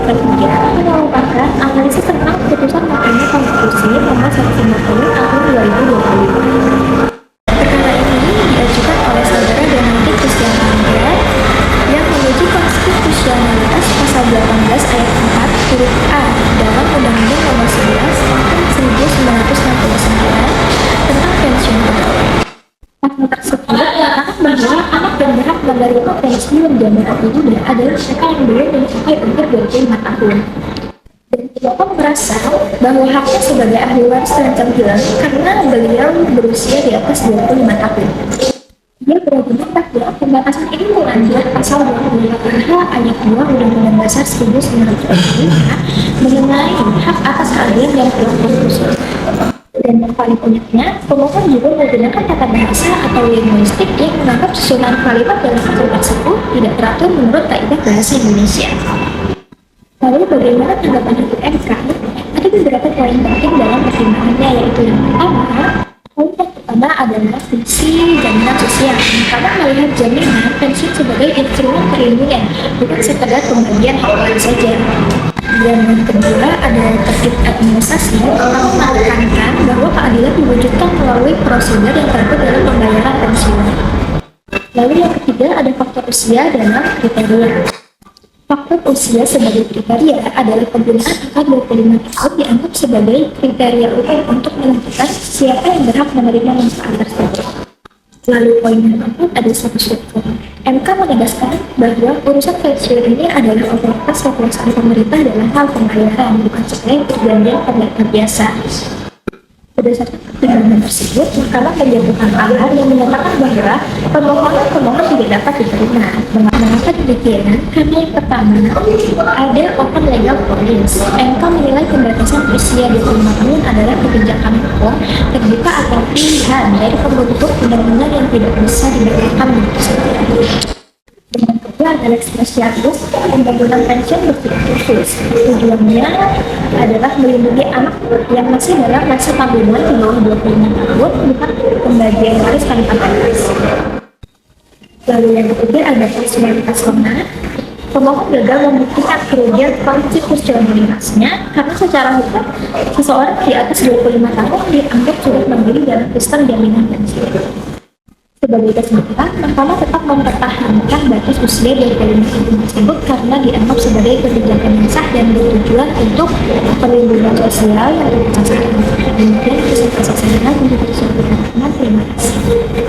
Ketiga, merupakan analisis tentang putusan Mahkamah Konstitusi nomor 150 tahun 2020. Perkara ini diajukan oleh saudara Donaldi Kristiananda yang menguji konstitusionalitas pasal 18 ayat 4 huruf A dalam Undang-Undang Nomor 11 Tahun 1969 tentang pensiun pegawai. Pasal tersebut menyatakan bahwa anak dan berhak menerima pensiun jabatan muda adalah mereka yang belum mencapai umur 25 tahun. Dan Bapak merasa bahwa haknya sebagai ahli waris terancam hilang karena beliau berusia di atas 25 tahun. Dia berargumen bahwa pembatasan ini melanggar pasal 28H ayat 2 Undang-Undang Dasar 1945 mengenai hak atas keadilan dan perilaku khusus. Dan yang paling uniknya, pemohon juga menggunakan tata bahasa atau linguistik yang menganggap susunan kalimat dalam pasal tersebut tidak teratur menurut kaidah bahasa Indonesia. Lalu bagaimana tanggapan Hakim MK? Ada beberapa poin penting dalam pertimbangannya, yaitu yang pertama adalah fungsi jaminan sosial. Karena melihat jaminan pensiun sebagai instrumen perlindungan, bukan sekedar pembagian hak waris saja. Dan yang kedua adalah tertib administrasi, yang menekankan bahwa keadilan diwujudkan melalui prosedur yang teratur dalam pembayaran pensiun. Lalu yang ketiga ada faktor usia dalam kriteria. Faktor usia sebagai kriteria adalah penggunaan angka 25 tahun dianggap sebagai kriteria umum untuk menentukan siapa yang berhak menerima manfaat tersebut. Lalu poin yang keempat ada status hukum. MK menegaskan bahwa urusan pensiun ini adalah otoritas kekuasaan pemerintah dalam hal pembayaran, bukan sekedar perjanjian perdata biasa. Berdasarkan pertimbangan tersebut, Mahkamah menjatuhkan amar yang menyatakan bahwa pemohon tidak dapat diterima. Mengapa demikian? Karena yang pertama, ada open legal policy. MK menilai pembatasan usia 25 tahun adalah kebijakan hukum terbuka atau pilihan dari pembentuk undang-undang yang tidak bisa dibatalkan begitu saja. Yang kedua adalah spesialis pembangunan pensiun bersifat khusus. Tujuannya adalah melindungi anak yang masih dalam masa tanggungan di bawah 25 tahun, bukan pembagian waris tanpa batas. Lalu yang ketiga ada personalitas lemah. Pemohon gagal membuktikan kerugian konstitusionalitasnya karena secara hukum seseorang di atas 25 tahun dianggap sudah mandiri dalam sistem jaminan pensiun. Sebagai kesimpulan, Mahkamah tetap mempertahankan batas usia 25 tahun tersebut karena dianggap sebagai kebijakan yang sah dan bertujuan untuk perlindungan sosial yang tepat sasaran. Demikian presentasi saya untuk suatu terima kasih.